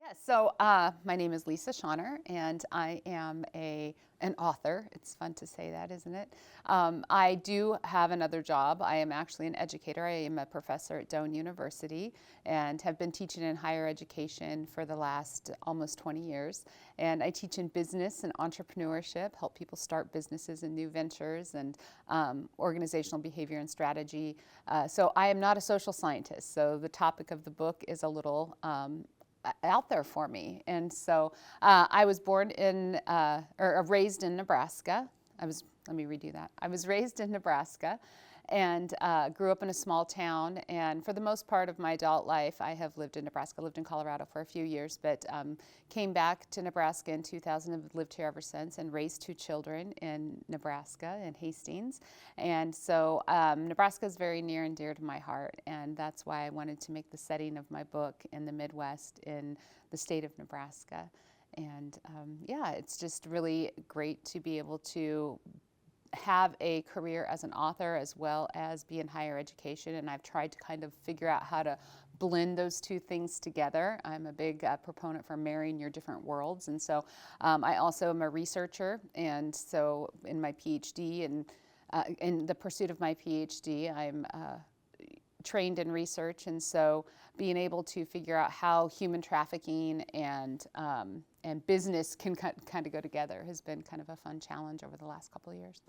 Yes, my name is Lisa Clonch, and I am an author. It's fun to say that, isn't it? I do have another job. I am actually an educator. I am a professor at Doane University and have been teaching in higher education for the last almost 20 years. And I teach in business and entrepreneurship, help people start businesses and new ventures, and organizational behavior and strategy. So I am not a social scientist. So the topic of the book is a little out there for me. And so I was born in, or raised in Nebraska. Let me redo that. I was raised in Nebraska and grew up in a small town. And for the most part of my adult life, I have lived in Nebraska. Lived in Colorado for a few years, but came back to Nebraska in 2000 and lived here ever since, and raised two children in Nebraska, in Hastings. And so Nebraska is very near and dear to my heart, and that's why I wanted to make the setting of my book in the Midwest in the state of Nebraska. And yeah, it's just really great to be able to have a career as an author as well as be in higher education, and I've tried to kind of figure out how to blend those two things together. I'm a big proponent for marrying your different worlds, and so I also am a researcher, and so in my PhD and in the pursuit of my PhD, I'm trained in research, and so being able to figure out how human trafficking and business can kind of go together has been kind of a fun challenge over the last couple of years.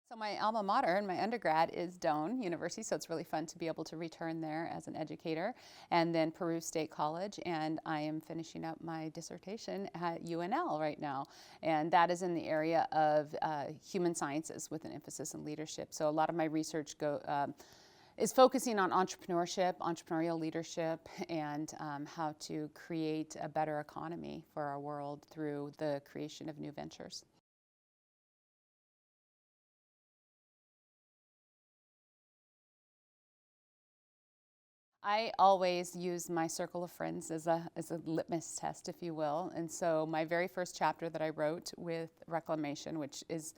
So my alma mater in my undergrad is Doane University, so it's really fun to be able to return there as an educator, and then Peru State College, and I am finishing up my dissertation at UNL right now, and that is in the area of human sciences with an emphasis in leadership. So a lot of my research is focusing on entrepreneurship, entrepreneurial leadership, and how to create a better economy for our world through the creation of new ventures. I always use my circle of friends as a litmus test, if you will. And so my very first chapter that I wrote with Reclamation, which is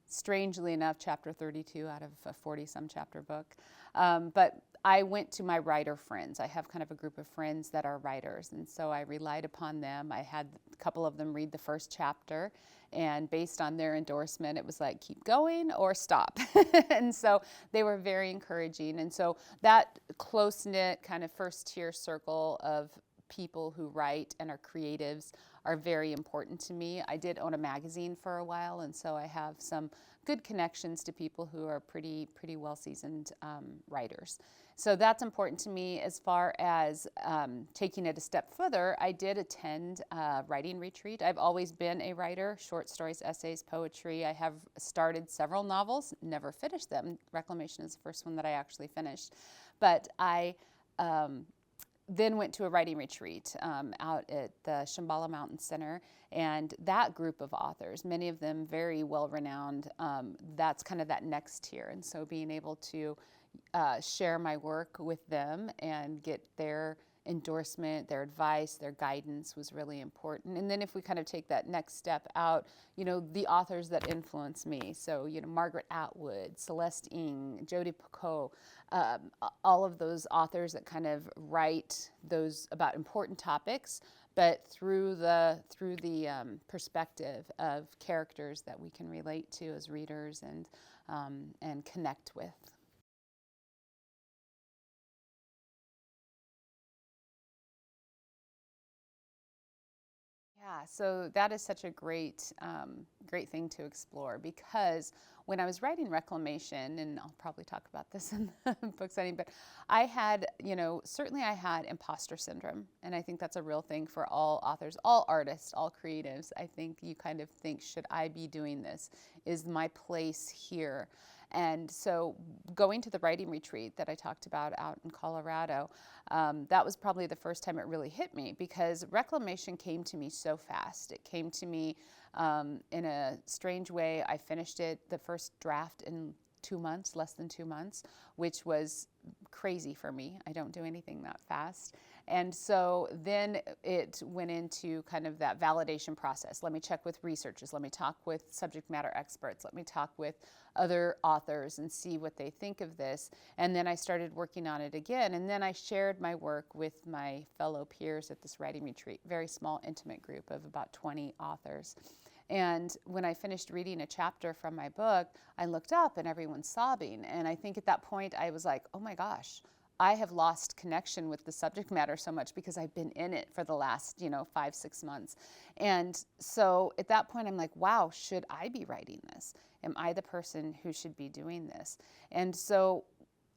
strangely enough chapter 32 out of a 40-some chapter book, but I went to my writer friends. I have kind of a group of friends that are writers, and so I relied upon them. I had a couple of them read the first chapter, and based on their endorsement, it was like, keep going or stop. And so they were very encouraging. And so that close-knit kind of first-tier circle of people who write and are creatives are very important to me. I did own a magazine for a while, and so I have some good connections to people who are pretty well-seasoned writers. So that's important to me. As far as taking it a step further, I did attend a writing retreat. I've always been a writer, short stories, essays, poetry. I have started several novels, never finished them. Reclamation is the first one that I actually finished. But I then went to a writing retreat out at the Shambhala Mountain Center, and that group of authors, many of them very well renowned, that's kind of that next tier. And so being able to share my work with them and get their endorsement, their advice, their guidance was really important. And then if we kind of take that next step out, the authors that influence me. So, Margaret Atwood, Celeste Ng, Jodi Picoult, all of those authors that kind of write those about important topics, but through the perspective of characters that we can relate to as readers and connect with. Yeah, so that is such a great thing to explore, because when I was writing Reclamation, and I'll probably talk about this in the book setting, but I had, certainly I had imposter syndrome, and I think that's a real thing for all authors, all artists, all creatives. I think you kind of think, should I be doing this? Is my place here? And so going to the writing retreat that I talked about out in Colorado, that was probably the first time it really hit me, because Reclamation came to me so fast. It came to me in a strange way. I finished it, the first draft, in 2 months, less than 2 months, which was crazy for me. I don't do anything that fast. And so then it went into kind of that validation process. Let me check with researchers. Let me talk with subject matter experts. Let me talk with other authors and see what they think of this. And then I started working on it again. And then I shared my work with my fellow peers at this writing retreat, very small, intimate group of about 20 authors. And when I finished reading a chapter from my book, I looked up and everyone's sobbing. And I think at that point I was like, oh my gosh, I have lost connection with the subject matter so much because I've been in it for the last, 5-6 months. And so at that point I'm like, wow, should I be writing this? Am I the person who should be doing this? And so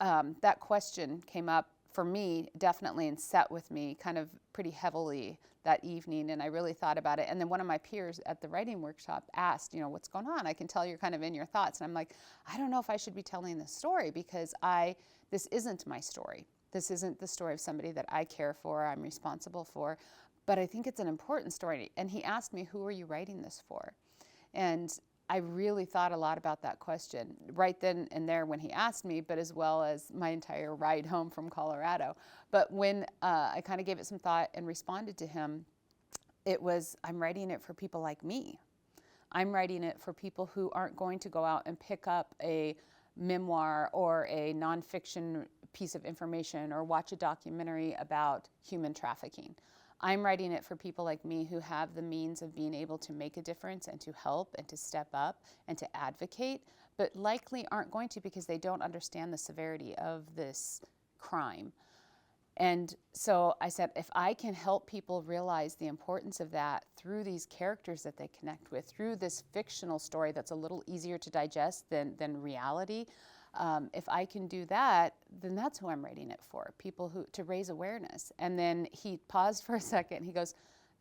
that question came up for me definitely and sat with me kind of pretty heavily that evening, and I really thought about it. And then one of my peers at the writing workshop asked, what's going on? I can tell you're kind of in your thoughts. And I'm like, I don't know if I should be telling this story because this isn't my story. This isn't the story of somebody that I care for, I'm responsible for, but I think it's an important story. And he asked me, who are you writing this for? And I really thought a lot about that question right then and there when he asked me, but as well as my entire ride home from Colorado. But when I kind of gave it some thought and responded to him, it was, I'm writing it for people like me. I'm writing it for people who aren't going to go out and pick up a memoir or a nonfiction piece of information or watch a documentary about human trafficking. I'm writing it for people like me who have the means of being able to make a difference and to help and to step up and to advocate, but likely aren't going to because they don't understand the severity of this crime. And so I said, if I can help people realize the importance of that through these characters that they connect with, through this fictional story that's a little easier to digest than reality, if I can do that, then that's who I'm writing it for, people to raise awareness. And then he paused for a second. He goes,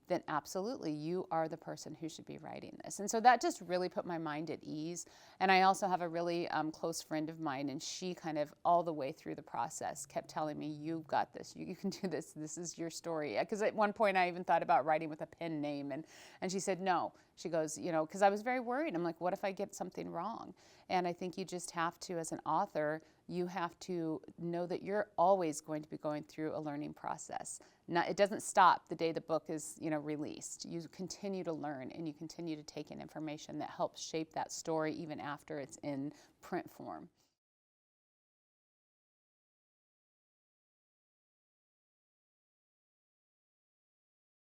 then absolutely, you are the person who should be writing this. And so that just really put my mind at ease. And I also have a really close friend of mine, and she kind of all the way through the process kept telling me, you've got this, you can do this, this is your story. Because at one point I even thought about writing with a pen name, and she said no. She goes, because I was very worried. I'm like, what if I get something wrong? And I think you just have to, as an author, you have to know that you're always going to be going through a learning process. It doesn't stop the day the book is, released. You continue to learn and you continue to take in information that helps shape that story even after it's in print form.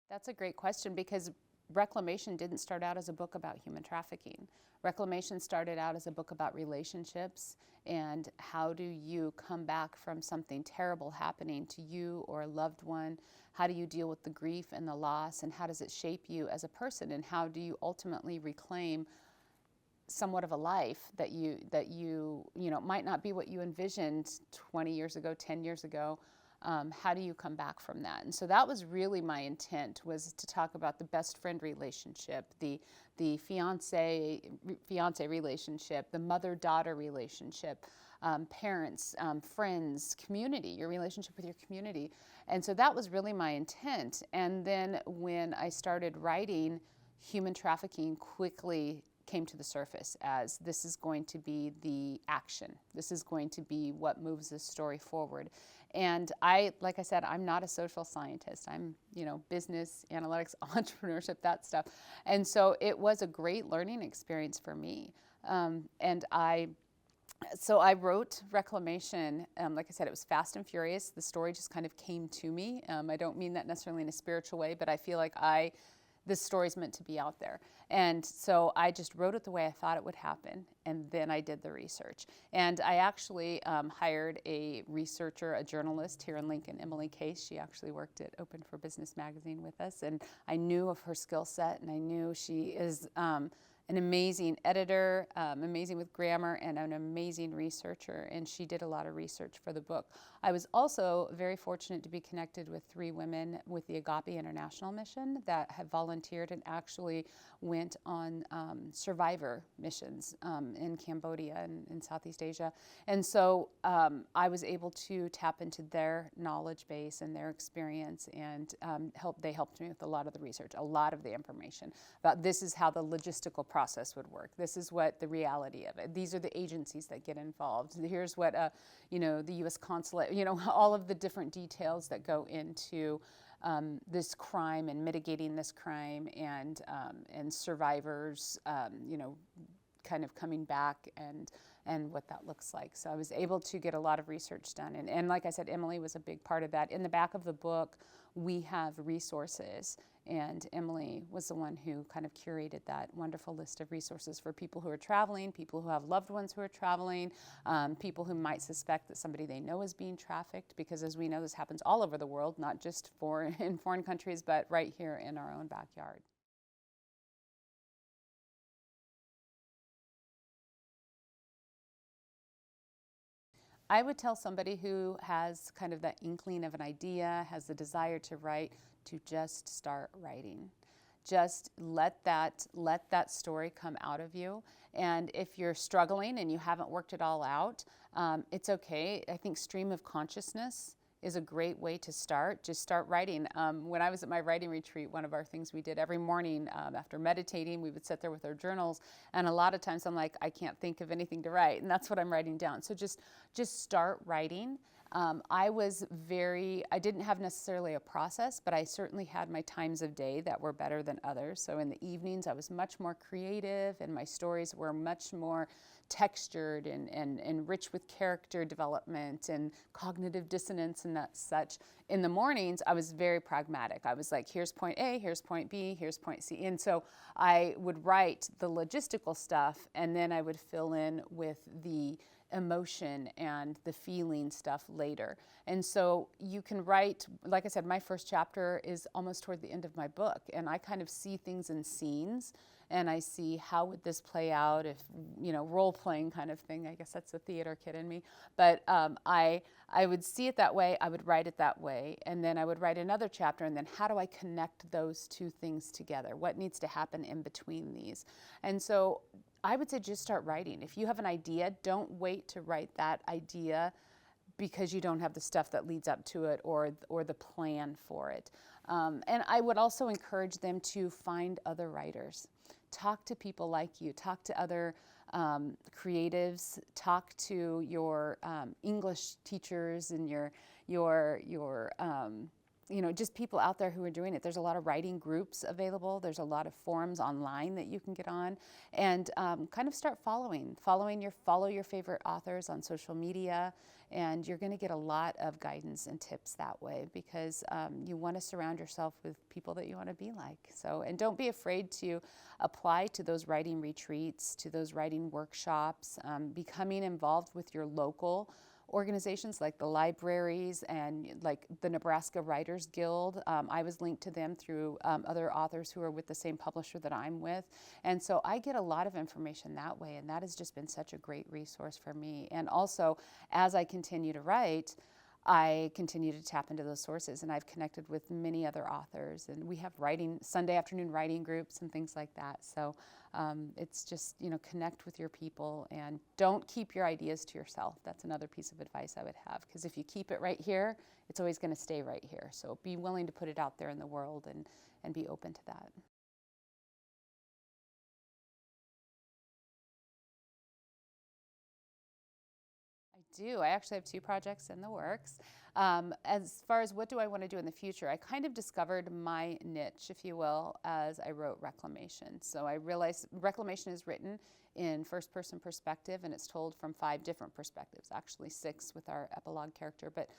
That's a great question because Reclamation didn't start out as a book about human trafficking. Reclamation started out as a book about relationships and how do you come back from something terrible happening to you or a loved one? How do you deal with the grief and the loss, and how does it shape you as a person, and how do you ultimately reclaim somewhat of a life that you might not be what you envisioned 20 years ago, 10 years ago. How do you come back from that? And so that was really my intent, was to talk about the best friend relationship, the fiance relationship, the mother-daughter relationship, parents, friends, community, your relationship with your community. And so that was really my intent. And then when I started writing, human trafficking quickly came to the surface as this is going to be the action. This is going to be what moves this story forward. And like I said, I'm not a social scientist. I'm, business, analytics, entrepreneurship, that stuff. And so it was a great learning experience for me. So I wrote Reclamation. Like I said, it was fast and furious. The story just kind of came to me. I don't mean that necessarily in a spiritual way, but I feel like this story's meant to be out there. And so I just wrote it the way I thought it would happen, and then I did the research. And I actually hired a researcher, a journalist here in Lincoln, Emily Case. She actually worked at Open for Business magazine with us, and I knew of her skill set, and I knew she is an amazing editor, amazing with grammar, and an amazing researcher, and she did a lot of research for the book. I was also very fortunate to be connected with 3 women with the Agape International Mission that have volunteered and actually went on survivor missions in Cambodia and in Southeast Asia. And so I was able to tap into their knowledge base and their experience, and they helped me with a lot of the research, a lot of the information about this is how the logistical process would work. This is what the reality of it. These are the agencies that get involved. Here's what, the U.S. consulate, all of the different details that go into this crime and mitigating this crime, and survivors, kind of coming back, and what that looks like. So I was able to get a lot of research done. And like I said, Emily was a big part of that. In the back of the book, we have resources, and Emily was the one who kind of curated that wonderful list of resources for people who are traveling, people who have loved ones who are traveling, people who might suspect that somebody they know is being trafficked, because as we know, this happens all over the world, not just in foreign countries, but right here in our own backyard. I would tell somebody who has kind of that inkling of an idea, has the desire to write, to just start writing. Just let that story come out of you. And if you're struggling and you haven't worked it all out, it's okay. I think stream of consciousness is a great way to start. Just start writing. When I was at my writing retreat, one of our things we did every morning after meditating, we would sit there with our journals, and a lot of times I'm like, I can't think of anything to write, and that's what I'm writing down. So just start writing. I didn't have necessarily a process, but I certainly had my times of day that were better than others. So in the evenings, I was much more creative, and my stories were much more textured and rich with character development and cognitive dissonance and that such. In the mornings, I was very pragmatic. I was like, here's point A, here's point B, here's point C. And so I would write the logistical stuff, and then I would fill in with the emotion and the feeling stuff later. And so you can write, like I said, my first chapter is almost toward the end of my book, and I kind of see things in scenes, and I see how would this play out if, role-playing kind of thing. I guess that's the theater kid in me. But I would see it that way, I would write it that way, and then I would write another chapter, and then how do I connect those two things together? What needs to happen in between these? And so I would say just start writing. If you have an idea, don't wait to write that idea because you don't have the stuff that leads up to it or the plan for it. And I would also encourage them to find other writers. Talk to people like you. Talk to other creatives. Talk to your English teachers and your just people out there who are doing it. There's a lot of writing groups available. There's a lot of forums online that you can get on, and kind of start follow your favorite authors on social media, and you're going to get a lot of guidance and tips that way, because you want to surround yourself with people that you want to be like. So, and don't be afraid to apply to those writing retreats, to those writing workshops, becoming involved with your local organizations like the libraries and like the Nebraska Writers Guild. I was linked to them through other authors who are with the same publisher that I'm with. And so I get a lot of information that way, and that has just been such a great resource for me. And also, as I continue to write, I continue to tap into those sources, and I've connected with many other authors, and we have Sunday afternoon writing groups and things like that. So it's just, connect with your people, and don't keep your ideas to yourself. That's another piece of advice I would have, because if you keep it right here, it's always going to stay right here. So be willing to put it out there in the world and be open to that. I do. I actually have 2 projects in the works. As far as what do I want to do in the future, I kind of discovered my niche, if you will, as I wrote Reclamation. So I realized Reclamation is written in first-person perspective, and it's told from 5 different perspectives, actually 6 with our epilogue character. But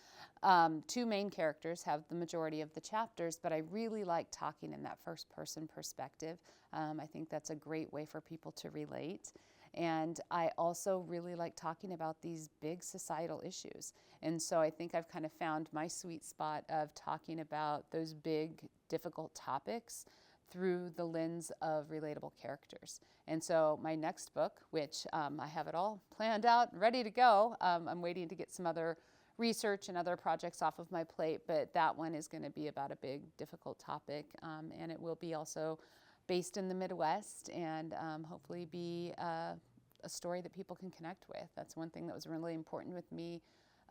2 main characters have the majority of the chapters, but I really like talking in that first-person perspective. I think that's a great way for people to relate. And I also really like talking about these big societal issues. And so I think I've kind of found my sweet spot of talking about those big, difficult topics through the lens of relatable characters. And so my next book, which I have it all planned out and ready to go, I'm waiting to get some other research and other projects off of my plate, but that one is going to be about a big, difficult topic, and it will be also based in the Midwest, and hopefully be a story that people can connect with. That's one thing that was really important with me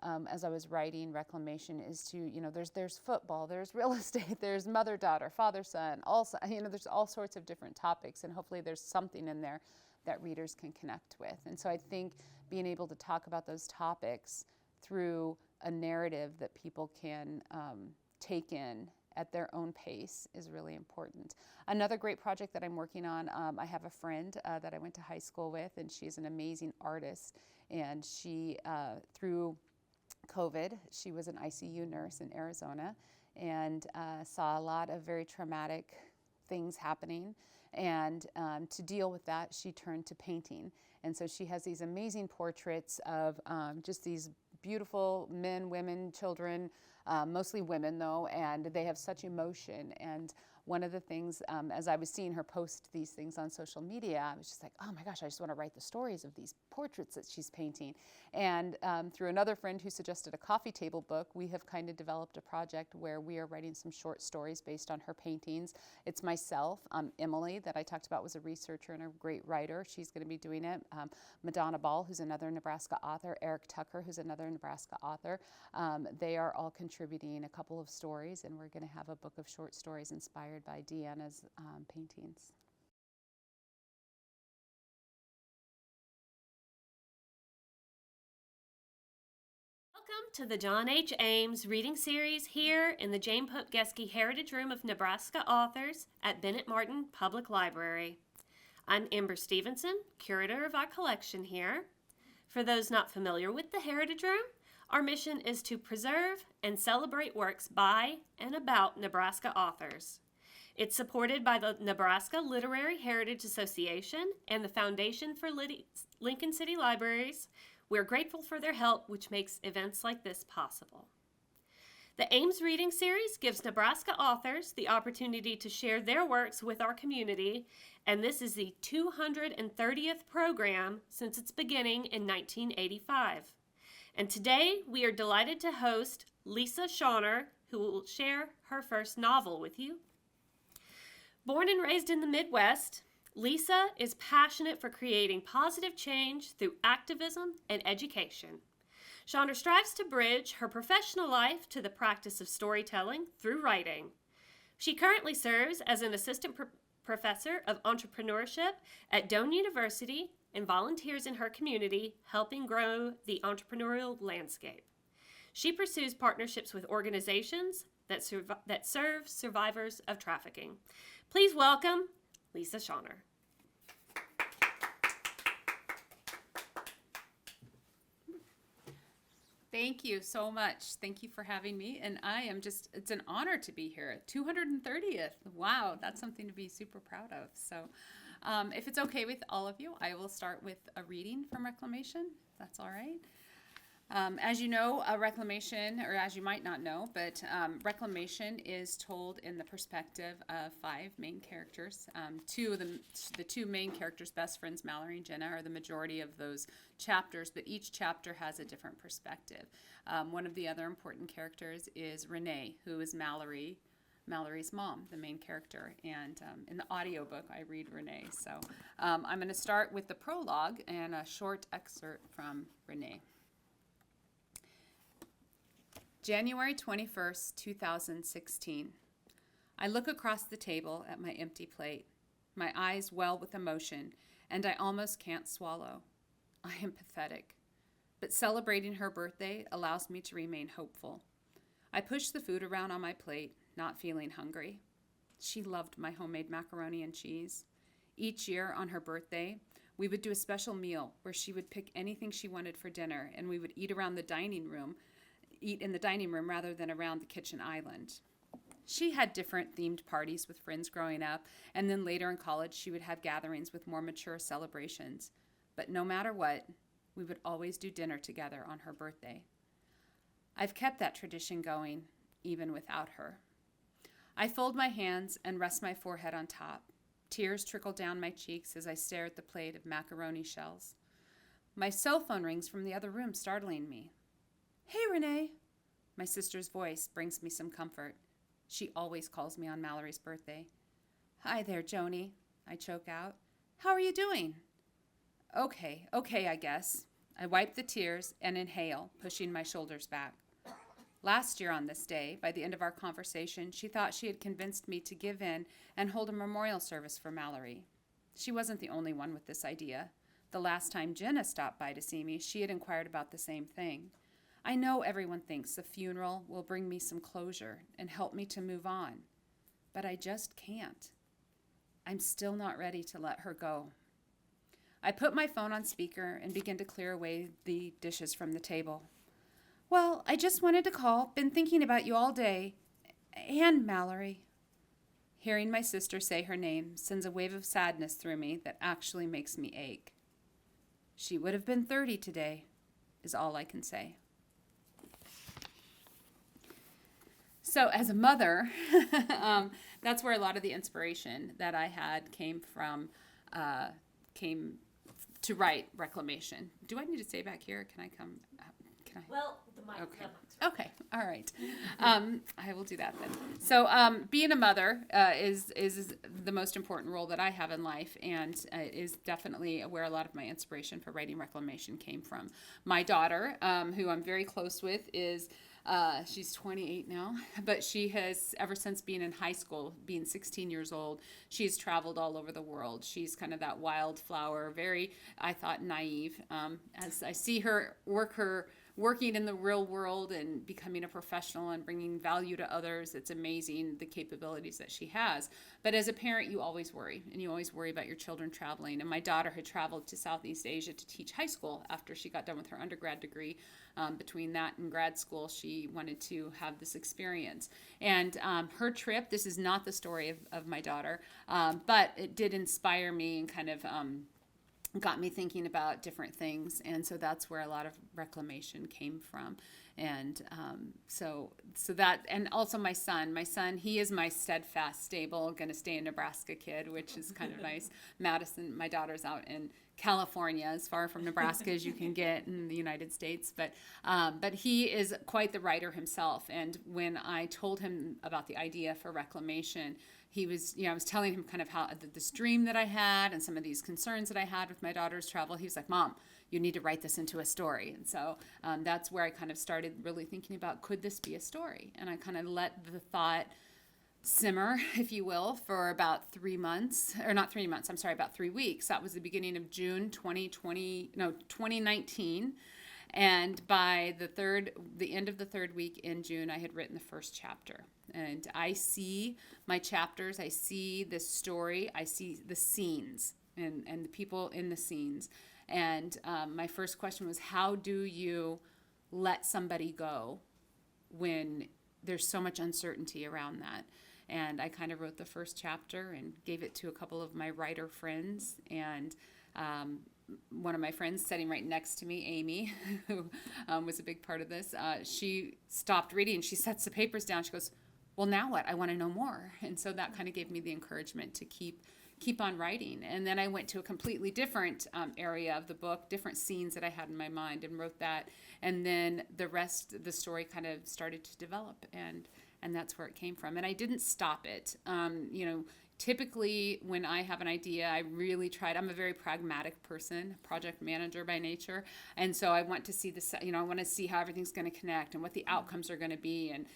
as I was writing Reclamation is to, there's football, there's real estate, there's mother-daughter, father-son, there's all sorts of different topics, and hopefully there's something in there that readers can connect with. And so I think being able to talk about those topics through a narrative that people can take in at their own pace is really important. Another great project that I'm working on, I have a friend that I went to high school with, and she's an amazing artist. And she, through COVID, she was an ICU nurse in Arizona and saw a lot of very traumatic things happening. And to deal with that, she turned to painting. And so she has these amazing portraits of just these beautiful men, women, children, mostly women though, and they have such emotion. And one of the things, as I was seeing her post these things on social media, I was just like, oh my gosh, I just want to write the stories of these portraits that she's painting. And through another friend who suggested a coffee table book, we have kind of developed a project where we are writing some short stories based on her paintings. It's myself, Emily, that I talked about, was a researcher and a great writer. She's going to be doing it. Madonna Ball, who's another Nebraska author, Eric Tucker, who's another Nebraska author. They are all contributing a couple of stories, and we're going to have a book of short stories inspired by Deanna's paintings. Welcome to the John H. Ames reading series here in the James Pope Geske Heritage Room of Nebraska Authors at Bennett Martin Public Library. I'm Amber Stevenson, curator of our collection here. For those not familiar with the Heritage Room, our mission is to preserve and celebrate works by and about Nebraska authors. It's supported by the Nebraska Literary Heritage Association and the Foundation for Lincoln City Libraries. We're grateful for their help, which makes events like this possible. The Ames Reading Series gives Nebraska authors the opportunity to share their works with our community, and this is the 230th program since its beginning in 1985. And today we are delighted to host Lisa Clonch, who will share her first novel with you. Born and raised in the Midwest, Lisa is passionate for creating positive change through activism and education. Clonch strives to bridge her professional life to the practice of storytelling through writing. She currently serves as an assistant professor of entrepreneurship at Doane University and volunteers in her community, helping grow the entrepreneurial landscape. She pursues partnerships with organizations that serve survivors of trafficking. Please welcome Lisa Clonch. Thank you so much. Thank you for having me. And it's an honor to be here. 230th. Wow, that's something to be super proud of. So if it's okay with all of you, I will start with a reading from Reclamation. That's all right. As you know, Reclamation, or as you might not know, but Reclamation is told in the perspective of 5 main characters. The two main characters, best friends Mallory and Jenna, are the majority of those chapters, but each chapter has a different perspective. One of the other important characters is Renee, who is Mallory's mom, the main character. And in the audiobook, I read Renee. So I'm going to start with the prologue and a short excerpt from Renee. January 21st, 2016. I look across the table at my empty plate. My eyes well with emotion, and I almost can't swallow. I am pathetic, but celebrating her birthday allows me to remain hopeful. I push the food around on my plate, not feeling hungry. She loved my homemade macaroni and cheese. Each year on her birthday, we would do a special meal where she would pick anything she wanted for dinner, and we would eat in the dining room rather than around the kitchen island. She had different themed parties with friends growing up, and then later in college she would have gatherings with more mature celebrations. But no matter what, we would always do dinner together on her birthday. I've kept that tradition going, even without her. I fold my hands and rest my forehead on top. Tears trickle down my cheeks as I stare at the plate of macaroni shells. My cell phone rings from the other room, startling me. "Hey, Renee." My sister's voice brings me some comfort. She always calls me on Mallory's birthday. "Hi there, Joni," I choke out. "How are you doing?" Okay, I guess. I wipe the tears and inhale, pushing my shoulders back. Last year on this day, by the end of our conversation, she thought she had convinced me to give in and hold a memorial service for Mallory. She wasn't the only one with this idea. The last time Jenna stopped by to see me, she had inquired about the same thing. I know everyone thinks the funeral will bring me some closure and help me to move on, but I just can't. I'm still not ready to let her go. I put my phone on speaker and begin to clear away the dishes from the table. Well, I just wanted to call. Been thinking about you all day. And Mallory. Hearing my sister say her name sends a wave of sadness through me that actually makes me ache. She would have been 30 today, is all I can say. So as a mother, that's where a lot of the inspiration that I had came to write Reclamation. Do I need to stay back here? Can I come? Can I? Well, the mic. Okay. Okay. All right. I will do that then. So, being a mother is the most important role that I have in life, and is definitely where a lot of my inspiration for writing Reclamation came from. My daughter, who I'm very close with, is she's 28 now, but she has, ever since being in high school, being 16 years old, she's traveled all over the world. She's kind of that wildflower, very, I thought, naive. As I see her working in the real world and becoming a professional and bringing value to others, it's amazing the capabilities that she has. But as a parent, you always worry, and you always worry about your children traveling. And my daughter had traveled to Southeast Asia to teach high school after she got done with her undergrad degree. Between that and grad school, she wanted to have this experience. And her trip, this is not the story of my daughter, but it did inspire me and kind of got me thinking about different things. And so that's where a lot of Reclamation came from. And so that, and also my son, he is my steadfast, stable, going to stay in Nebraska kid, which is kind of nice. Madison, my daughter's out in California, as far from Nebraska as you can get in the United States. But he is quite the writer himself. And when I told him about the idea for Reclamation, he was, I was telling him kind of how this dream that I had and some of these concerns that I had with my daughter's travel. He was like, Mom, you need to write this into a story. And so that's where I kind of started really thinking about, could this be a story? And I kind of let the thought simmer, if you will, for about 3 months, or not 3 months, I'm sorry, about 3 weeks. That was the beginning of June 2019. And by the end of the third week in June, I had written the first chapter. And I see my chapters, I see the story, I see the scenes and the people in the scenes. And my first question was, how do you let somebody go when there's so much uncertainty around that? And I kind of wrote the first chapter and gave it to a couple of my writer friends. And one of my friends sitting right next to me, Amy, who was a big part of this, she stopped reading. She sets the papers down. She goes, well, now what? I want to know more. And so that kind of gave me the encouragement to keep on writing. And then I went to a completely different area of the book, different scenes that I had in my mind, and wrote that. And then the rest, the story kind of started to develop, and that's where it came from. And I didn't stop it. Typically when I have an idea, I really tried. I'm a very pragmatic person, project manager by nature. And so I want to see this, I want to see how everything's going to connect and what the outcomes are going to be. And,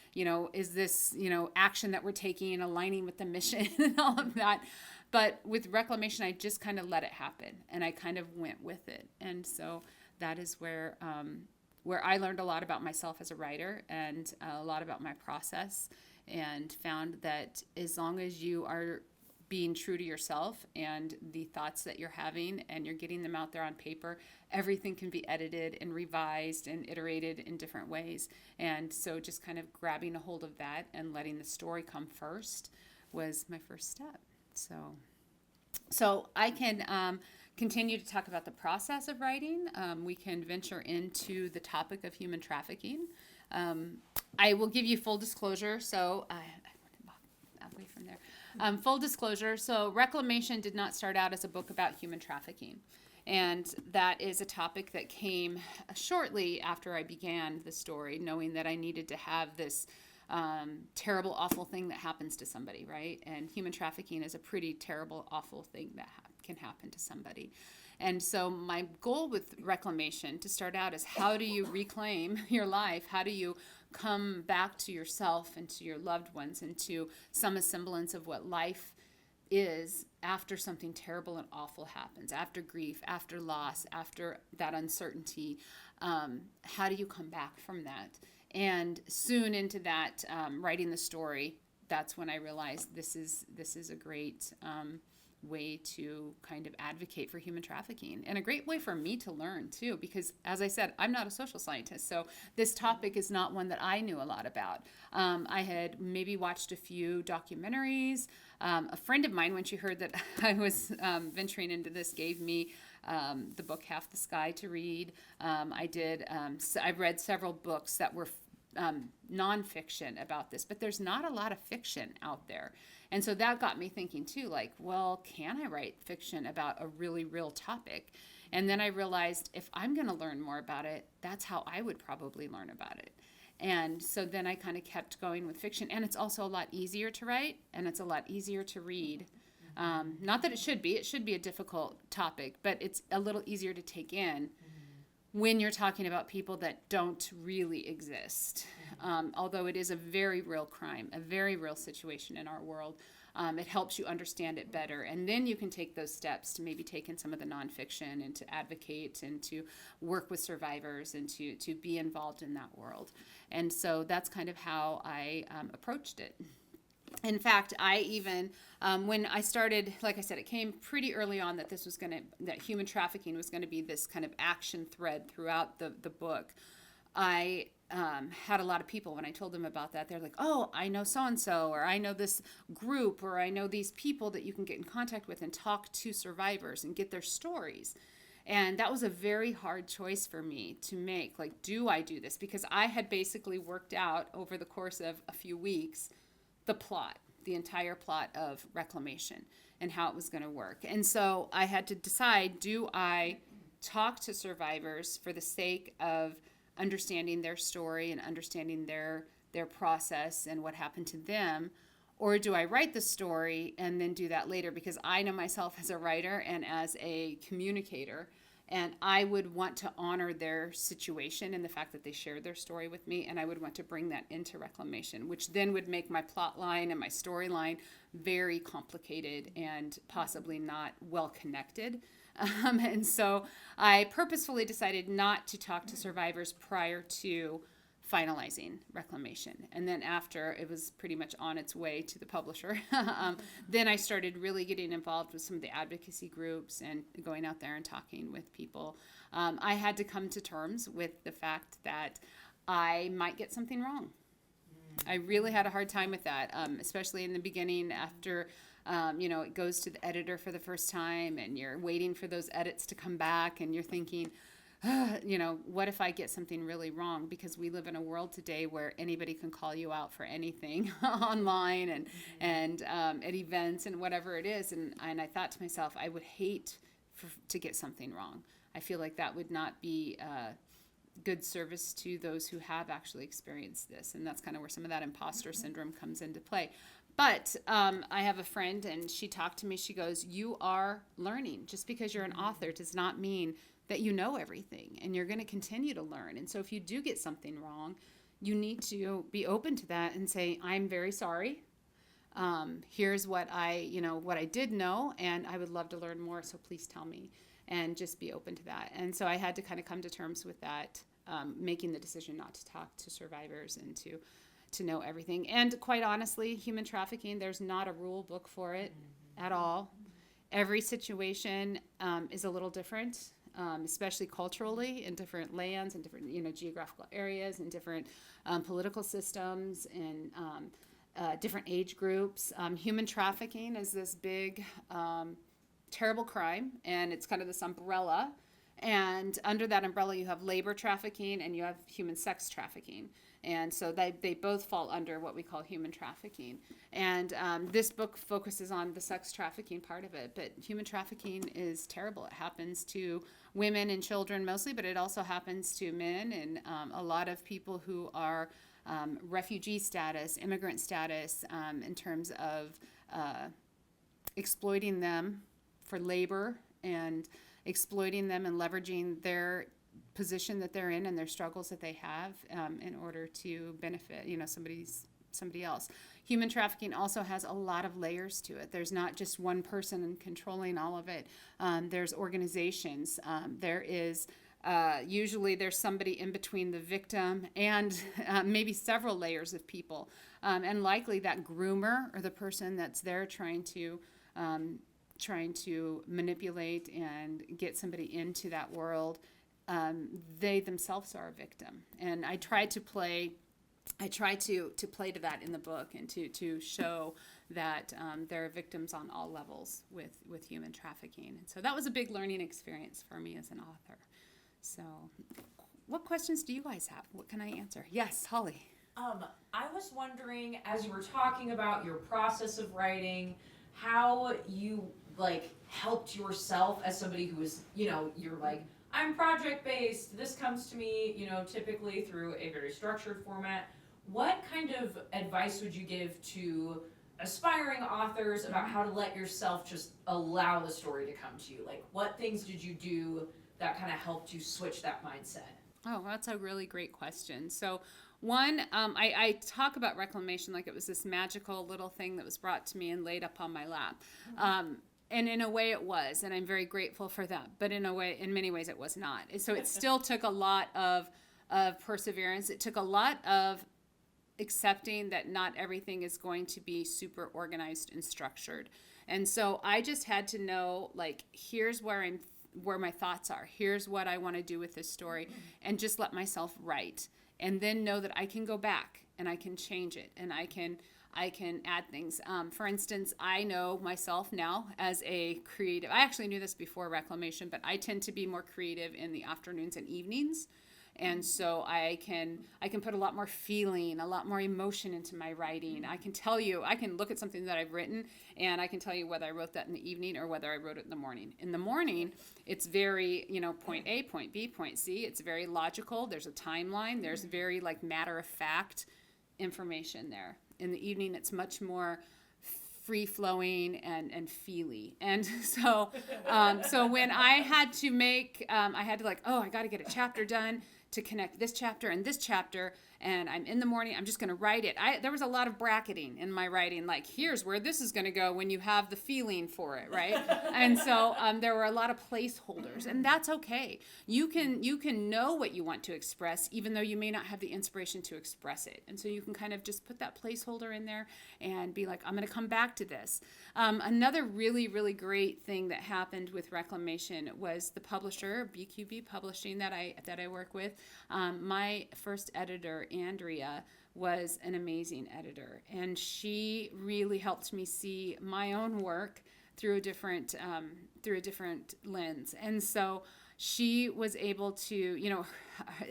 is this, action that we're taking aligning with the mission and all of that. But with Reclamation, I just kind of let it happen, and I kind of went with it. And so that is where I learned a lot about myself as a writer, and a lot about my process, and found that as long as you are being true to yourself and the thoughts that you're having, and you're getting them out there on paper, everything can be edited and revised and iterated in different ways. And so just kind of grabbing a hold of that and letting the story come first was my first step. So I can continue to talk about the process of writing. We can venture into the topic of human trafficking. I will give you full disclosure. So away from there. Full disclosure. So Reclamation did not start out as a book about human trafficking. And that is a topic that came shortly after I began the story, knowing that I needed to have this terrible, awful thing that happens to somebody, right? And human trafficking is a pretty terrible, awful thing that can happen to somebody. And so my goal with Reclamation to start out is, how do you reclaim your life? How do you come back to yourself and to your loved ones and to some semblance of what life is after something terrible and awful happens, after grief, after loss, after that uncertainty? How do you come back from that? And soon into that, writing the story, that's when I realized this is a great way to kind of advocate for human trafficking, and a great way for me to learn too, because as I said, I'm not a social scientist, so this topic is not one that I knew a lot about. I had maybe watched a few documentaries. A friend of mine, when she heard that I was venturing into this, gave me the book Half the Sky to read. I've read several books that were nonfiction about this, but there's not a lot of fiction out there. And so that got me thinking too, like, well, can I write fiction about a really real topic? And then I realized, if I'm going to learn more about it, that's how I would probably learn about it. And so then I kind of kept going with fiction. And it's also a lot easier to write, and it's a lot easier to read. Not that it should be a difficult topic, but it's a little easier to take in when you're talking about people that don't really exist. Although it is a very real crime, a very real situation in our world, it helps you understand it better. And then you can take those steps to maybe take in some of the nonfiction and to advocate and to work with survivors and to be involved in that world. And so that's kind of how I approached it. In fact, I even, when I started, like I said, it came pretty early on that that human trafficking was going to be this kind of action thread throughout the book. I had a lot of people, when I told them about that, they're like, oh, I know so-and-so, or I know this group, or I know these people that you can get in contact with and talk to survivors and get their stories. And that was a very hard choice for me to make. Like, do I do this? Because I had basically worked out over the course of a few weeks the entire plot of Reclamation and how it was going to work. And so I had to decide, do I talk to survivors for the sake of understanding their story and understanding their process and what happened to them, or do I write the story and then do that later? Because I know myself as a writer and as a communicator, and I would want to honor their situation and the fact that they shared their story with me, and I would want to bring that into Reclamation, which then would make my plot line and my storyline very complicated and possibly not well connected. And so I purposefully decided not to talk to survivors prior to finalizing Reclamation. And then after it was pretty much on its way to the publisher, then I started really getting involved with some of the advocacy groups and going out there and talking with people. I had to come to terms with the fact that I might get something wrong. I really had a hard time with that, especially in the beginning after it goes to the editor for the first time and you're waiting for those edits to come back and you're thinking, what if I get something really wrong? Because we live in a world today where anybody can call you out for anything online and at events and whatever it is. And I thought to myself, I would hate to get something wrong. I feel like that would not be good service to those who have actually experienced this. And that's kind of where some of that imposter syndrome comes into play. But I have a friend, and she talked to me. She goes, you are learning. Just because you're an author does not mean that you know everything, and you're going to continue to learn. And so if you do get something wrong, you need to be open to that and say, I'm very sorry. Here's what I did know, and I would love to learn more, so please tell me, and just be open to that. And so I had to kind of come to terms with that, making the decision not to talk to survivors and to know everything. And quite honestly, human trafficking, there's not a rule book for it at all. Every situation is a little different. Especially culturally, in different lands and different geographical areas and different political systems and different age groups. Human trafficking is this big, terrible crime, and it's kind of this umbrella. And under that umbrella, you have labor trafficking and you have human sex trafficking. And so they both fall under what we call human trafficking. And this book focuses on the sex trafficking part of it. But human trafficking is terrible. It happens to women and children mostly, but it also happens to men and a lot of people who are refugee status, immigrant status, in terms of exploiting them for labor and exploiting them and leveraging their position that they're in and their struggles that they have in order to benefit, somebody else. Human trafficking also has a lot of layers to it. There's not just one person controlling all of it. There's organizations. There is usually there's somebody in between the victim and maybe several layers of people. And likely that groomer or the person that's there trying to manipulate and get somebody into that world, they themselves are a victim. And I try to play to that in the book and to show that there are victims on all levels with human trafficking. And so that was a big learning experience for me as an author. So what questions do you guys have? What can I answer? Yes, Holly. I was wondering, as you were talking about your process of writing, how you helped yourself as somebody who was, you're like, I'm project-based, this comes to me, typically through a very structured format. What kind of advice would you give to aspiring authors about how to let yourself just allow the story to come to you? Like, what things did you do that kind of helped you switch that mindset? Oh, that's a really great question. So one, I talk about Reclamation like it was this magical little thing that was brought to me and laid up on my lap. And in a way it was, and I'm very grateful for that. But in many ways it was not. So it still took a lot of perseverance. It took a lot of accepting that not everything is going to be super organized and structured. And so I just had to know, here's where my thoughts are. Here's what I want to do with this story, and just let myself write. And then know that I can go back and I can change it and I can add things. For instance, I know myself now as a creative. I actually knew this before Reclamation, but I tend to be more creative in the afternoons and evenings. And so I can put a lot more feeling, a lot more emotion into my writing. I can look at something that I've written and I can tell you whether I wrote that in the evening or whether I wrote it in the morning. In the morning, it's very, point A, point B, point C. It's very logical. There's a timeline. There's very matter of fact information there. In the evening, it's much more free flowing and feely. And so when I had to I got to get a chapter done to connect this chapter and this chapter, and I'm in the morning, I'm just going to write it. There was a lot of bracketing in my writing, here's where this is going to go when you have the feeling for it, right? And so there were a lot of placeholders, and that's okay. You can know what you want to express, even though you may not have the inspiration to express it. And so you can kind of just put that placeholder in there and be like, I'm going to come back to this. Another really, really great thing that happened with Reclamation was the publisher, BQB Publishing, that I work with. My first editor, Andrea, was an amazing editor, and she really helped me see my own work through a different lens. And so she was able to,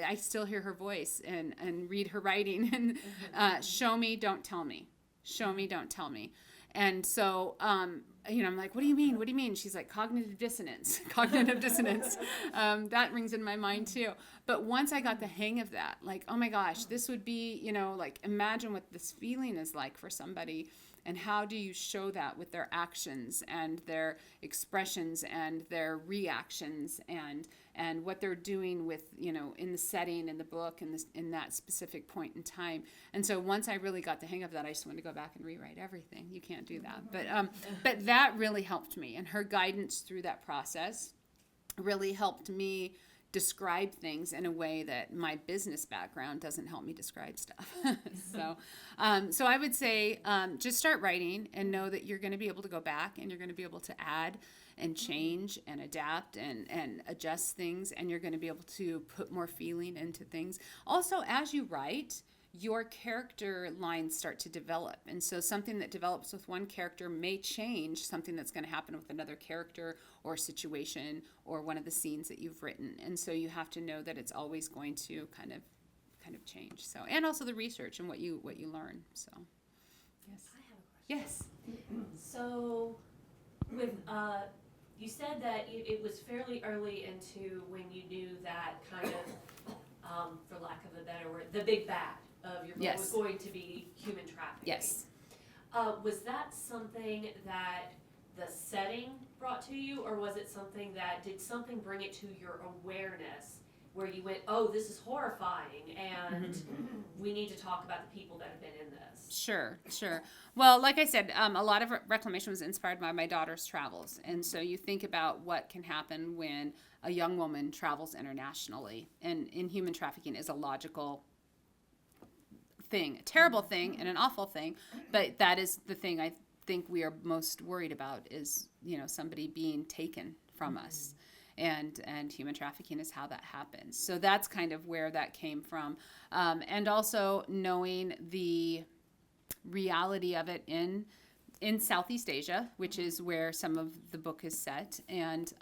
I still hear her voice and read her writing and show me, don't tell me. Show me, don't tell me. And so, I'm like, what do you mean? What do you mean? She's like, cognitive dissonance. That rings in my mind too. But once I got the hang of that, oh my gosh, this would be, imagine what this feeling is like for somebody. And how do you show that with their actions and their expressions and their reactions and what they're doing with, in the setting, in the book, in that specific point in time. And so once I really got the hang of that, I just wanted to go back and rewrite everything. You can't do that. But that really helped me. And her guidance through that process really helped me describe things in a way that my business background doesn't help me describe stuff. So I would say just start writing and know that you're going to be able to go back and you're going to be able to add and change and adapt and adjust things, and you're going to be able to put more feeling into things. Also, as you write, your character lines start to develop. And so something that develops with one character may change something that's going to happen with another character or situation or one of the scenes that you've written. And so you have to know that it's always going to kind of change. So, and also the research and what you learn. So, yes. I have a question. Yes. So, with you said that it was fairly early into when you knew that kind of, for lack of a better word, the big bad of your book Yes. was going to be human trafficking. Yes. Was that something that the setting brought to you, or was it something that, did something bring it to your awareness where you went, oh, this is horrifying, and we need to talk about the people that have been in this? Sure. Well, like I said, a lot of Reclamation was inspired by my daughter's travels. And so you think about what can happen when a young woman travels internationally. And in human trafficking is a logical thing, a terrible thing and an awful thing. But that is the thing I think we are most worried about is, somebody being taken from us. And human trafficking is how that happens. So that's kind of where that came from. And also knowing the reality of it in Southeast Asia, which is where some of the book is set. And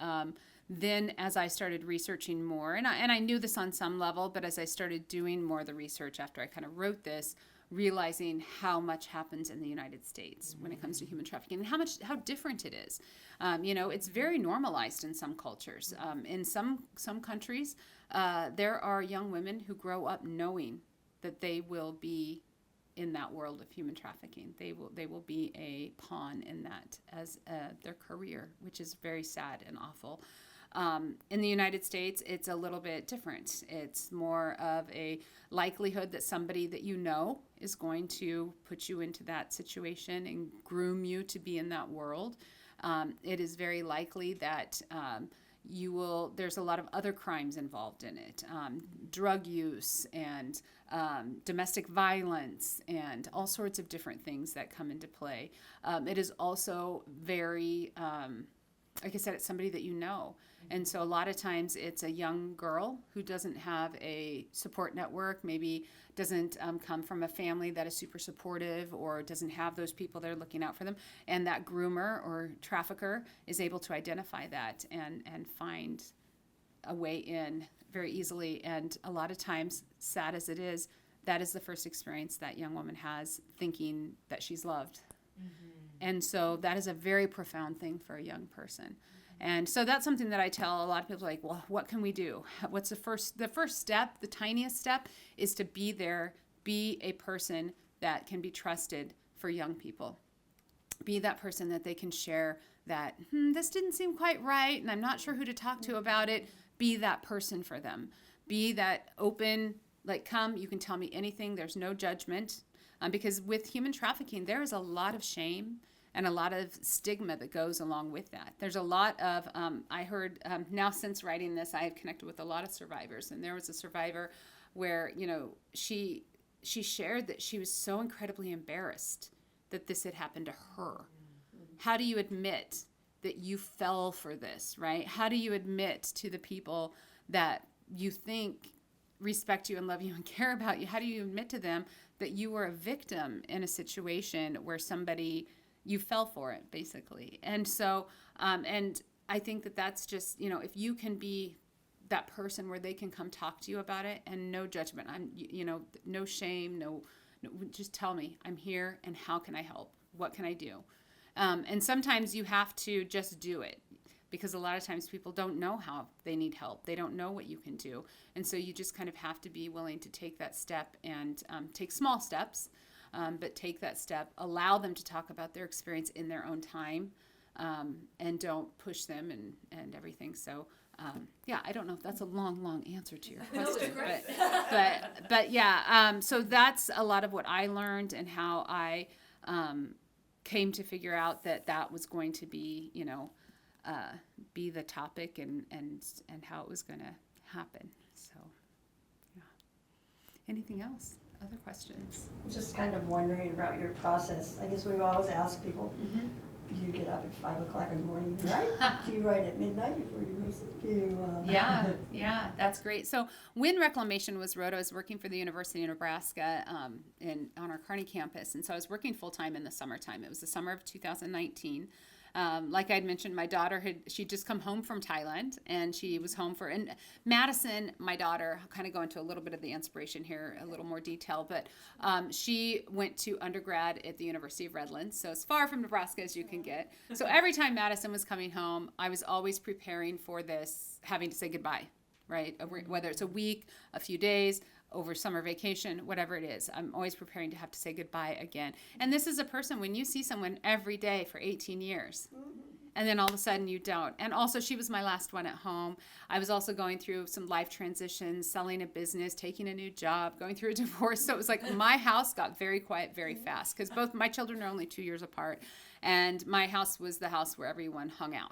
then as I started researching more, and I knew this on some level, but as I started doing more of the research after I kind of wrote this, realizing how much happens in the United States when it comes to human trafficking and how different it is. It's very normalized in some cultures. In some countries, there are young women who grow up knowing that they will be in that world of human trafficking. They will be a pawn in that as their career, which is very sad and awful. In the United States, it's a little bit different. It's more of a likelihood that somebody that you know is going to put you into that situation and groom you to be in that world. It is very likely that there's a lot of other crimes involved in it, drug use and domestic violence and all sorts of different things that come into play. It is also very, like I said, it's somebody that you know. And so a lot of times it's a young girl who doesn't have a support network, maybe doesn't come from a family that is super supportive or doesn't have those people that are looking out for them. And that groomer or trafficker is able to identify that and find a way in very easily. And a lot of times, sad as it is, that is the first experience that young woman has thinking that she's loved. And so that is a very profound thing for a young person. And so that's something that I tell a lot of people, like, well, what can we do? What's the first step, the tiniest step, is to be there, be a person that can be trusted for young people. Be that person that they can share that, this didn't seem quite right, and I'm not sure who to talk to about it. Be that person for them. Be that open, like, come, you can tell me anything. There's no judgment. Because with human trafficking, there is a lot of shame and a lot of stigma that goes along with that. There's a lot of, I heard, now since writing this, I have connected with a lot of survivors. And there was a survivor where, she shared that she was so incredibly embarrassed that this had happened to her. How do you admit that you fell for this, right? How do you admit to the people that you think respect you and love you and care about you? How do you admit to them that you were a victim in a situation where you fell for it, basically? And so, and I think that that's just, if you can be that person where they can come talk to you about it and no judgment, no shame, no, just tell me, I'm here and how can I help? What can I do? And sometimes you have to just do it, because a lot of times people don't know how they need help. They don't know what you can do. And so you just kind of have to be willing to take that step and take small steps, but take that step, allow them to talk about their experience in their own time, and don't push them and everything. So, I don't know if that's a long answer to your question, but yeah, so that's a lot of what I learned and how I came to figure out that was going to be, be the topic and how it was going to happen. So, yeah. Anything else? Other questions? I'm just kind of wondering about your process. I guess we always ask people, do you get up at 5 o'clock in the morning and write? Do you write at midnight before you race it? Yeah, that's great. So when Reclamation was wrote, I was working for the University of Nebraska on our Kearney campus. And so I was working full-time in the summertime. It was the summer of 2019. Like I'd mentioned, my daughter she'd just come home from Thailand, and she was home and Madison, my daughter, I'll kind of go into a little bit of the inspiration here, a little more detail, but she went to undergrad at the University of Redlands, so as far from Nebraska as you can get. So every time Madison was coming home, I was always preparing for this, having to say goodbye, right? Whether it's a week, a few days, over summer vacation, whatever it is, I'm always preparing to have to say goodbye again. And this is a person, when you see someone every day for 18 years, And then all of a sudden you don't. And also, she was my last one at home. I was also going through some life transitions, selling a business, taking a new job, going through a divorce. So it was like my house got very quiet very fast because both my children are only 2 years apart. And my house was the house where everyone hung out,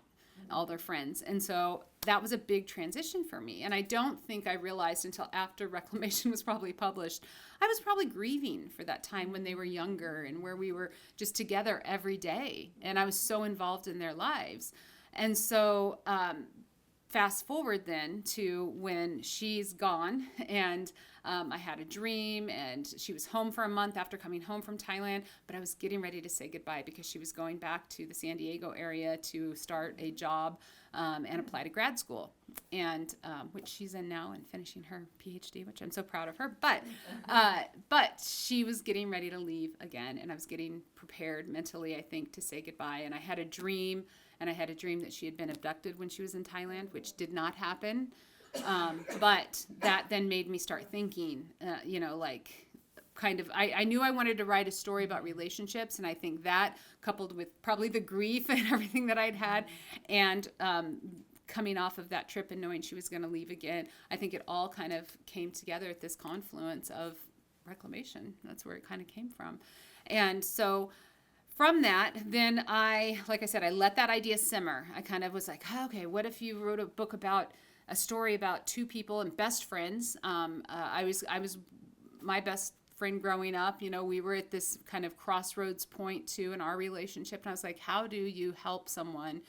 all their friends. And so that was a big transition for me. And I don't think I realized until after Reclamation was probably published, I was probably grieving for that time when they were younger and where we were just together every day. And I was so involved in their lives. And so fast forward then to when she's gone, and I had a dream, and she was home for a month after coming home from Thailand, but I was getting ready to say goodbye because she was going back to the San Diego area to start a job and apply to grad school, and which she's in now and finishing her PhD, which I'm so proud of her. But she was getting ready to leave again, and I was getting prepared mentally, I think, to say goodbye. And I had a dream, that she had been abducted when she was in Thailand, which did not happen. But that then made me start thinking, I knew I wanted to write a story about relationships, and I think that, coupled with probably the grief and everything that I'd had, and coming off of that trip and knowing she was going to leave again, I think it all kind of came together at this confluence of Reclamation. That's where it kind of came from. And so from that, then I let that idea simmer. I kind of was like, okay, what if you wrote a story about two people and best friends? I was my best friend growing up. We were at this kind of crossroads point too in our relationship. And I was like, how do you help someone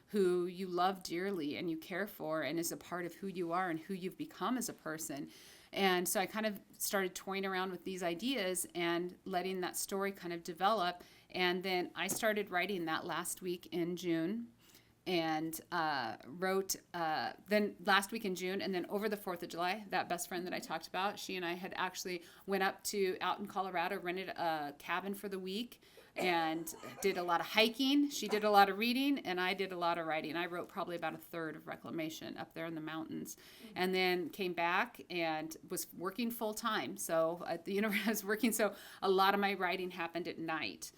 who you love dearly and you care for and is a part of who you are and who you've become as a person? And so I kind of started toying around with these ideas and letting that story kind of develop. And then I started writing that last week in June, and wrote then last week in June, and then over the 4th of July, that best friend that I talked about, she and I had actually went up to out in Colorado, rented a cabin for the week, and did a lot of hiking. She did a lot of reading, and I did a lot of writing. I wrote probably about a third of Reclamation up there in the mountains, and then came back and was working full time. So at the university, I was working. So a lot of my writing happened at night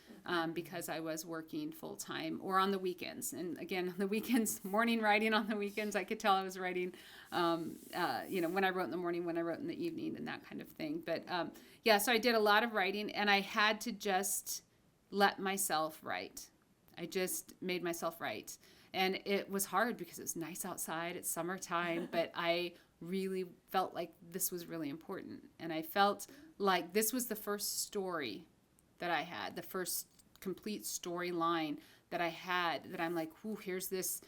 because I was working full time or on the weekends. And again, on the weekends, morning writing on the weekends, I could tell I was writing, when I wrote in the morning, when I wrote in the evening, and that kind of thing. But so I did a lot of writing, and I had to just let myself write. I just made myself write. And it was hard because it was nice outside, it's summertime, but I really felt like this was really important. And I felt like this was the first story that I had, the first complete storyline that I had, that I'm like, here's this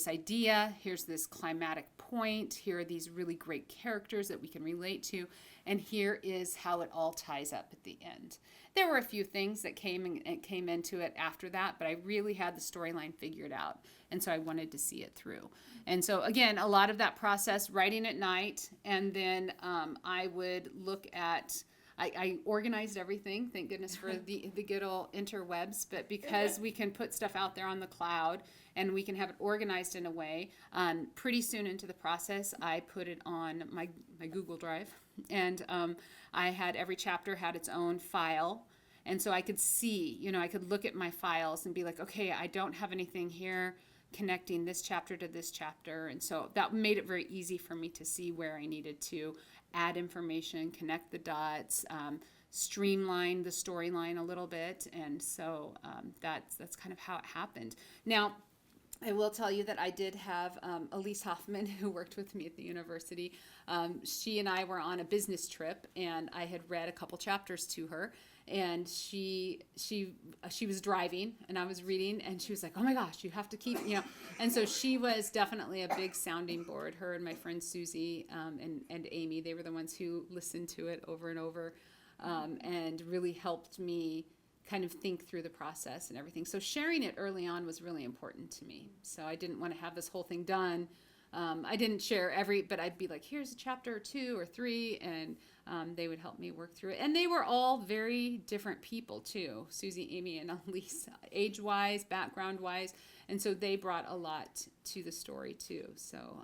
idea, here's this climatic point, here are these really great characters that we can relate to, and here is how it all ties up at the end. There were a few things that came into it after that, but I really had the storyline figured out, and so I wanted to see it through. And so again, a lot of that process, writing at night, and then I would look at, I organized everything, thank goodness for the good old interwebs, but because we can put stuff out there on the cloud and we can have it organized in a way, pretty soon into the process, I put it on my Google Drive, and I had every chapter had its own file, and so I could see, I could look at my files and be like, okay, I don't have anything here connecting this chapter to this chapter, and so that made it very easy for me to see where I needed to add information, connect the dots, streamline the storyline a little bit, and so that's kind of how it happened. Now, I will tell you that I did have Elise Hoffman, who worked with me at the university. She and I were on a business trip, and I had read a couple chapters to her, and she was driving, and I was reading, and she was like, "Oh my gosh, you have to keep," And so she was definitely a big sounding board. Her and my friend Susie and Amy, they were the ones who listened to it over and over, and really helped me kind of think through the process and everything. So sharing it early on was really important to me. So I didn't want to have this whole thing done I didn't share but I'd be like, here's a chapter or 2 or 3, and they would help me work through it. And they were all very different people too, Susie, Amy, and Lisa, age-wise, background-wise. And so they brought a lot to the story too. So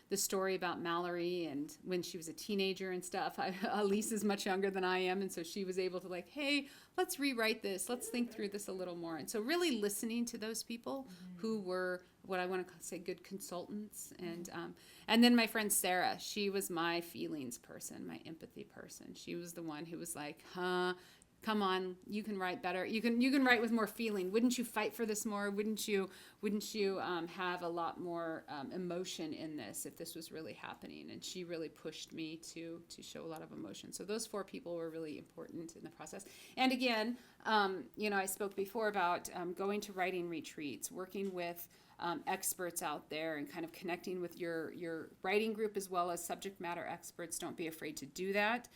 the story about Mallory and when she was a teenager and stuff. Lisa's much younger than I am, and so she was able to like, hey, let's rewrite this. Let's think through this a little more. And so really listening to those people who were what I want to say good consultants. And then my friend Sarah, she was my feelings person, my empathy person. She was the one who was like, come on, you can write better. You can write with more feeling. Wouldn't you fight for this more? Wouldn't you have a lot more emotion in this if this was really happening? And she really pushed me to show a lot of emotion. So those 4 people were really important in the process. And again, I spoke before about going to writing retreats, working with experts out there, and kind of connecting with your writing group as well as subject matter experts. Don't be afraid to do that.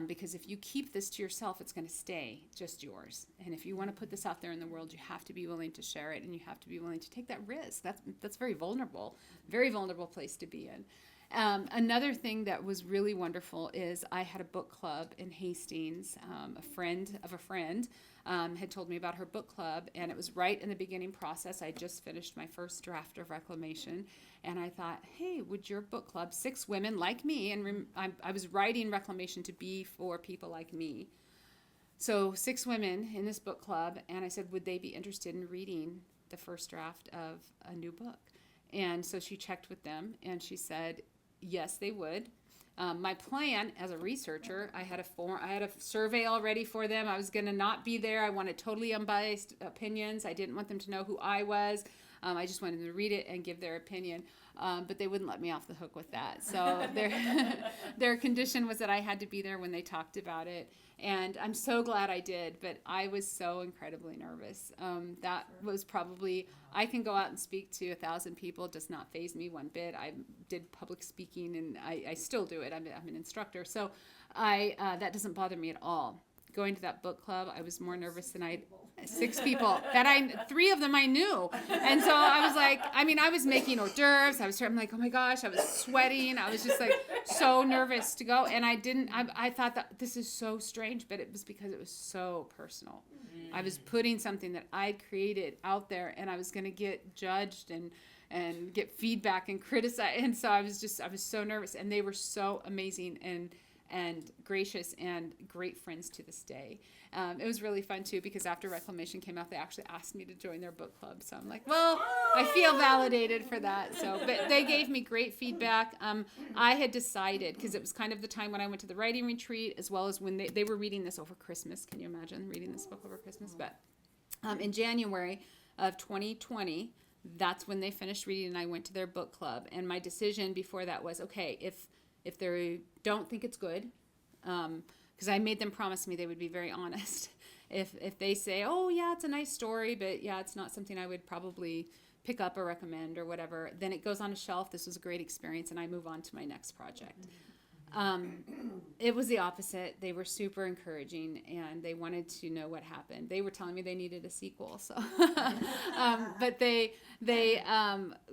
Because if you keep this to yourself, it's going to stay just yours. And if you want to put this out there in the world, you have to be willing to share it, and you have to be willing to take that risk. That's very vulnerable place to be in. Another thing that was really wonderful is I had a book club in Hastings. A friend of a friend had told me about her book club, and it was right in the beginning process. I just finished my first draft of Reclamation, and I thought, hey, would your book club, 6 women like me, and I was writing Reclamation to be for people like me. So 6 women in this book club, and I said, would they be interested in reading the first draft of a new book? And so she checked with them, and she said, yes, they would. My plan as a researcher, I had a survey all ready for them. I was going to not be there. I wanted totally unbiased opinions. I didn't want them to know who I was. I just wanted them to read it and give their opinion. But they wouldn't let me off the hook with that. So their condition was that I had to be there when they talked about it. And I'm so glad I did, but I was so incredibly nervous. That was probably, I can go out and speak to 1,000 people. It does not faze me one bit. I did public speaking, and I still do it. I'm an instructor. So that doesn't bother me at all. Going to that book club, I was more nervous than 6 people that 3 of them I knew. And so I was like, I was making hors d'oeuvres. I'm like, oh my gosh, I was sweating. I was just like so nervous to go. And I thought that this is so strange, but it was because it was so personal. I was putting something that I'd created out there, and I was going to get judged and get feedback and criticized. And so I was so nervous, and they were so amazing and gracious and great friends to this day. It was really fun too, because after Reclamation came out, they actually asked me to join their book club. So I'm like, well, I feel validated for that. So, but they gave me great feedback. I had decided, because it was kind of the time when I went to the writing retreat, as well as when they were reading this over Christmas. Can you imagine reading this book over Christmas? But in January of 2020, that's when they finished reading, and I went to their book club. And my decision before that was, okay, if they don't think it's good, because I made them promise me they would be very honest. If they say, oh yeah, it's a nice story, but yeah, it's not something I would probably pick up or recommend or whatever, then it goes on a shelf. This was a great experience, and I move on to my next project. It was the opposite. They were super encouraging, and they wanted to know what happened. They were telling me they needed a sequel, so but they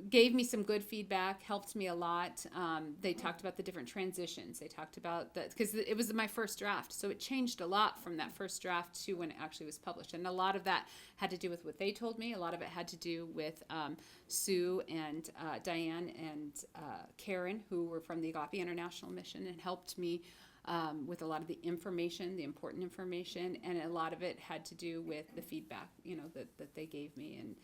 gave me some good feedback, helped me a lot. They talked about the different transitions. They talked about because it was my first draft, so it changed a lot from that first draft to when it actually was published, and a lot of that had to do with what they told me. A lot of it had to do with Sue and Diane and Karen, who were from the Agape International Mission, and helped me with a lot of the information, the important information, and a lot of it had to do with the feedback, that they gave me, and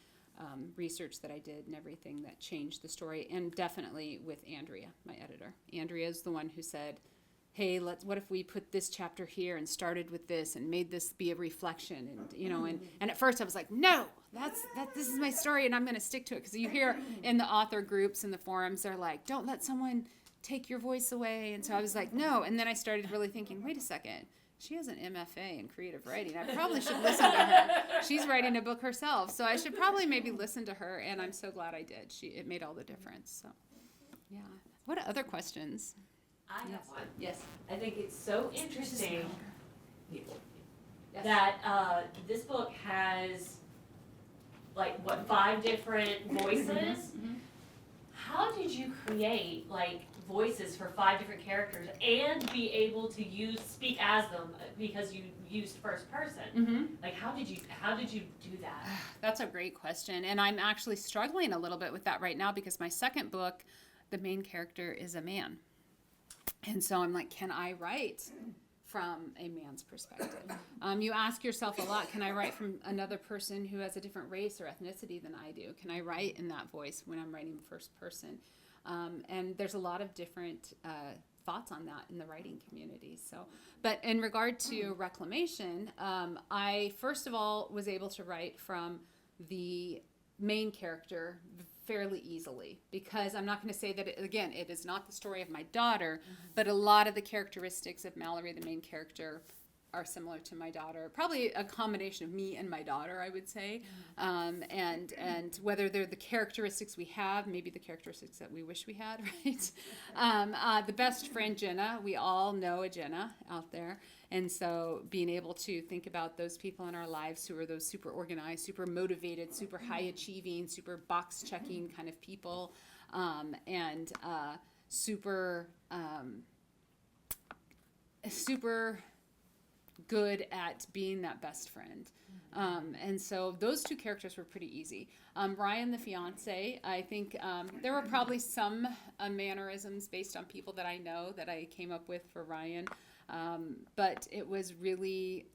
research that I did and everything that changed the story. And definitely with Andrea, my editor. Andrea is the one who said, hey, what if we put this chapter here and started with this and made this be a reflection, and at first I was like, no, this is my story and I'm going to stick to it, because you hear in the author groups and the forums, they're like, don't let someone take your voice away. And so I was like, no. And then I started really thinking, wait a second, she has an MFA in creative writing. I probably should listen to her. She's writing a book herself, so I should probably maybe listen to her, and I'm so glad I did. It made all the difference. So yeah. What other questions? I have one. Yes. I think it's so interesting Yes. that this book has, 5 different voices. Mhm. how did you create like voices for 5 different characters and be able to speak as them because you used first person? Mm-hmm. Like how did you do that? That's a great question. And I'm actually struggling a little bit with that right now because my second book, the main character is a man. And so I'm like, can I write from a man's perspective? You ask yourself a lot, can I write from another person who has a different race or ethnicity than I do? Can I write in that voice when I'm writing first person? And there's a lot of different thoughts on that in the writing community. So, but in regard to Reclamation, I first of all was able to write from the main character fairly easily, because I'm not going to say that it is not the story of my daughter, but a lot of the characteristics of Mallory, the main character, are similar to my daughter. Probably a combination of me and my daughter, I would say. And whether they're the characteristics we have, maybe the characteristics that we wish we had, right? The best friend, Jenna, we all know a Jenna out there. And so being able to think about those people in our lives who are those super organized, super motivated, super high achieving, super box checking kind of people, and super good at being that best friend. And so those two characters were pretty easy. Ryan, the fiance, I think there were probably some mannerisms based on people that I know that I came up with for Ryan. But it was really,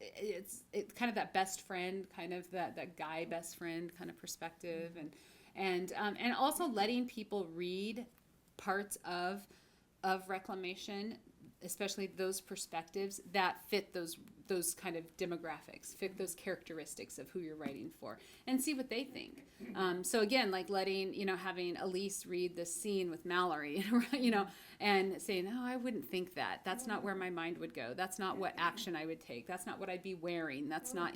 it's kind of that best friend, kind of that guy best friend kind of perspective, and also letting people read parts of Reclamation, especially those perspectives that fit those kind of demographics, fit those characteristics of who you're writing for, and see what they think. So again, like having Elise read this scene with Mallory, and saying, oh, I wouldn't think that. That's not where my mind would go. That's not what action I would take. That's not what I'd be wearing. That's not,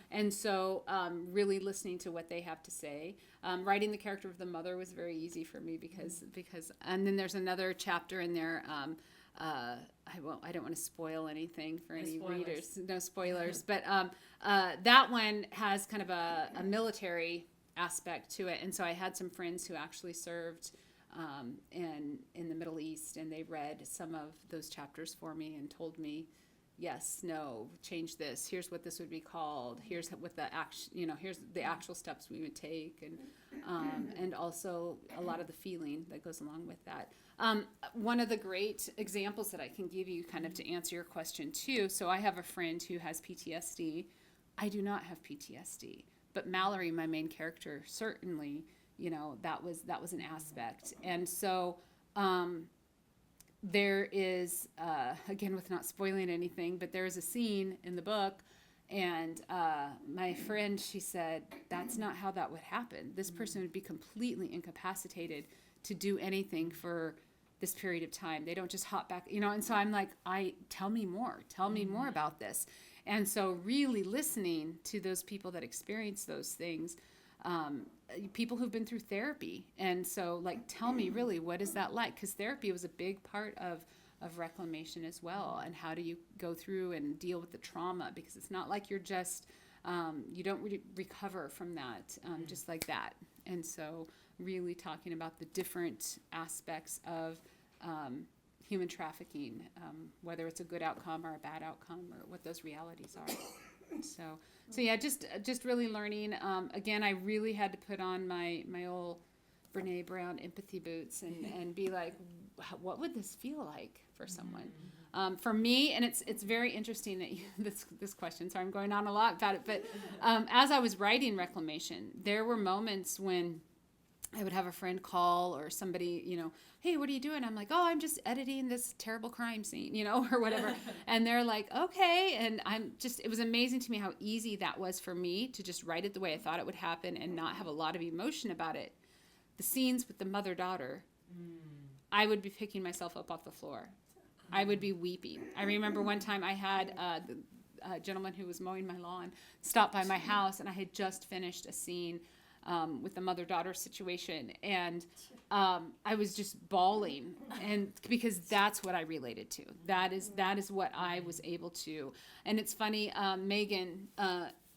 And so really listening to what they have to say. Writing the character of the mother was very easy for me because, and then there's another chapter in there. I don't want to spoil anything for any readers. No spoilers. But that one has kind of a military aspect to it, and so I had some friends who actually served in the Middle East, and they read some of those chapters for me and told me, yes, no, change this. Here's what this would be called. Here's what the here's the actual steps we would take, and also a lot of the feeling that goes along with that. One of the great examples that I can give you kind of to answer your question too. So I have a friend who has PTSD. I do not have PTSD, but Mallory, my main character, certainly, that was an aspect. And so, there is, again, with not spoiling anything, but there is a scene in the book, and my friend, she said, that's not how that would happen. This person would be completely incapacitated to do anything for this period of time. They don't just hop back, and so I'm like, tell me more about this. And so really listening to those people that experience those things, people who've been through therapy. And so like, tell me really, what is that like? Because therapy was a big part of Reclamation as well. And how do you go through and deal with the trauma? Because it's not like you're just, you don't recover from that just like that. And so really talking about the different aspects of human trafficking, whether it's a good outcome or a bad outcome, or what those realities are. So yeah, just really learning. Again, I really had to put on my old Brene Brown empathy boots and be like, what would this feel like for someone? For me, and it's very interesting that this question. Sorry, I'm going on a lot about it, but as I was writing Reclamation, there were moments when I would have a friend call or somebody, hey, what are you doing? I'm like, oh, I'm just editing this terrible crime scene, or whatever. And they're like, okay. And it was amazing to me how easy that was for me to just write it the way I thought it would happen and not have a lot of emotion about it. The scenes with the mother-daughter, I would be picking myself up off the floor. I would be weeping. I remember one time I had a gentleman who was mowing my lawn stop by my house, and I had just finished a scene with the mother-daughter situation, and I was just bawling, and because that's what I related to. That is what I was able to. And it's funny, Megan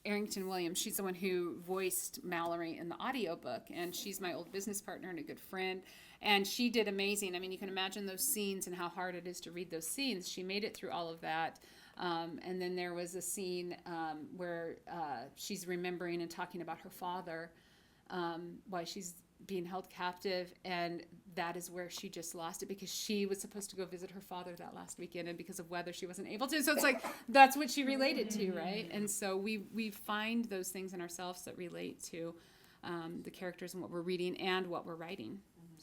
Arrington Williams. She's the one who voiced Mallory in the audiobook, and she's my old business partner and a good friend. And she did amazing. I mean, you can imagine those scenes and how hard it is to read those scenes. She made it through all of that. And then there was a scene where she's remembering and talking about her father while she's being held captive, and that is where she just lost it, because she was supposed to go visit her father that last weekend, and because of weather she wasn't able to. So it's like that's what she related to, right? And so we find those things in ourselves that relate to the characters and what we're reading and what we're writing.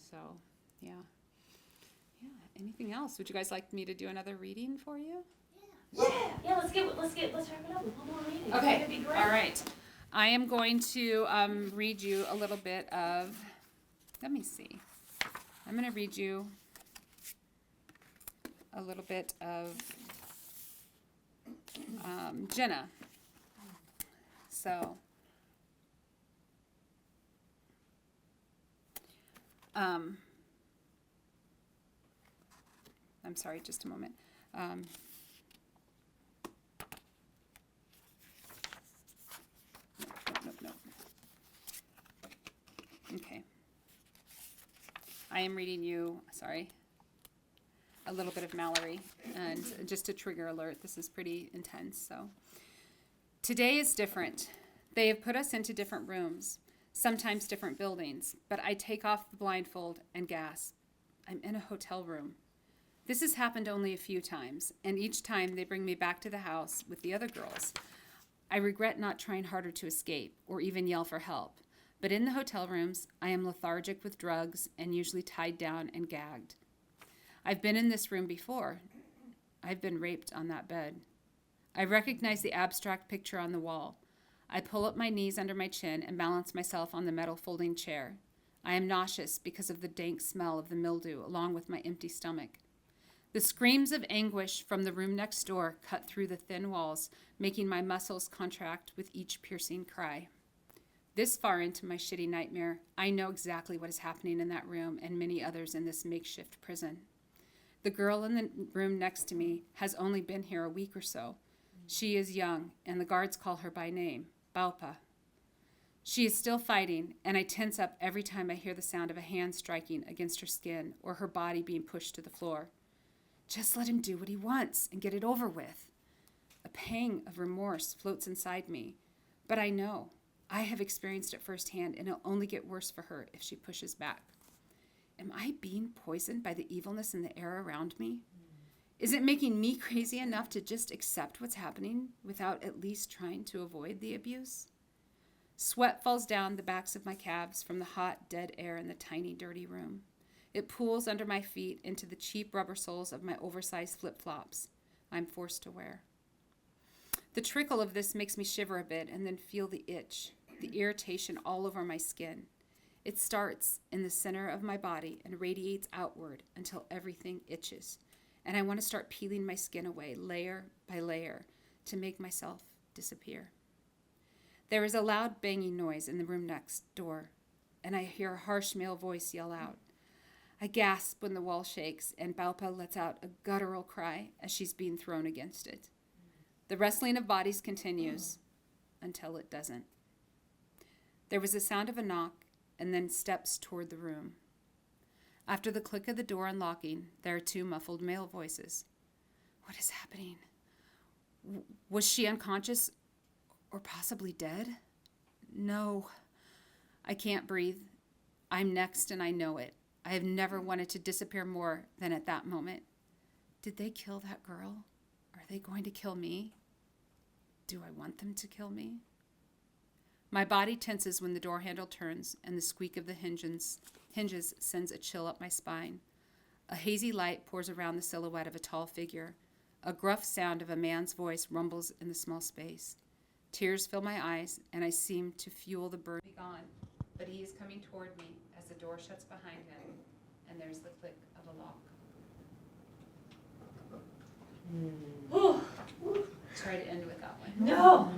So yeah. Anything else? Would you guys like me to do another reading for you? Yeah, let's wrap it up with one more reading. Okay. That'd be great. All right. I am going to read you a little bit of, let me see. I'm going to read you a little bit of Jenna. So, I'm sorry, just a moment. Nope. Okay. I am reading you, a little bit of Mallory. And just a trigger alert, this is pretty intense. So, today is different. They have put us into different rooms, sometimes different buildings, but I take off the blindfold and gasp. I'm in a hotel room. This has happened only a few times, and each time they bring me back to the house with the other girls. I regret not trying harder to escape or even yell for help, but in the hotel rooms, I am lethargic with drugs and usually tied down and gagged. I've been in this room before. I've been raped on that bed. I recognize the abstract picture on the wall. I pull up my knees under my chin and balance myself on the metal folding chair. I am nauseous because of the dank smell of the mildew along with my empty stomach. The screams of anguish from the room next door cut through the thin walls, making my muscles contract with each piercing cry. This far into my shitty nightmare, I know exactly what is happening in that room and many others in this makeshift prison. The girl in the room next to me has only been here a week or so. She is young, and the guards call her by name, Baupa. She is still fighting, and I tense up every time I hear the sound of a hand striking against her skin or her body being pushed to the floor. Just let him do what he wants and get it over with. A pang of remorse floats inside me, but I know I have experienced it firsthand, and it'll only get worse for her if she pushes back. Am I being poisoned by the evilness in the air around me? Is it making me crazy enough to just accept what's happening without at least trying to avoid the abuse? Sweat falls down the backs of my calves from the hot, dead air in the tiny, dirty room. It pools under my feet into the cheap rubber soles of my oversized flip-flops I'm forced to wear. The trickle of this makes me shiver a bit and then feel the itch, the irritation all over my skin. It starts in the center of my body and radiates outward until everything itches, and I want to start peeling my skin away layer by layer to make myself disappear. There is a loud banging noise in the room next door, and I hear a harsh male voice yell out. I gasp when the wall shakes, and Baupa lets out a guttural cry as she's being thrown against it. The wrestling of bodies continues until it doesn't. There was a sound of a knock and then steps toward the room. After the click of the door unlocking, there are two muffled male voices. What is happening? Was she unconscious or possibly dead? No. I can't breathe. I'm next and I know it. I have never wanted to disappear more than at that moment. Did they kill that girl? Are they going to kill me? Do I want them to kill me? My body tenses when the door handle turns and the squeak of the hinges sends a chill up my spine. A hazy light pours around the silhouette of a tall figure. A gruff sound of a man's voice rumbles in the small space. Tears fill my eyes, and I seem to fuel the burn. Be gone, but he is coming toward me as the door shuts behind him, and there's the click of a lock. Try to end with that one. No,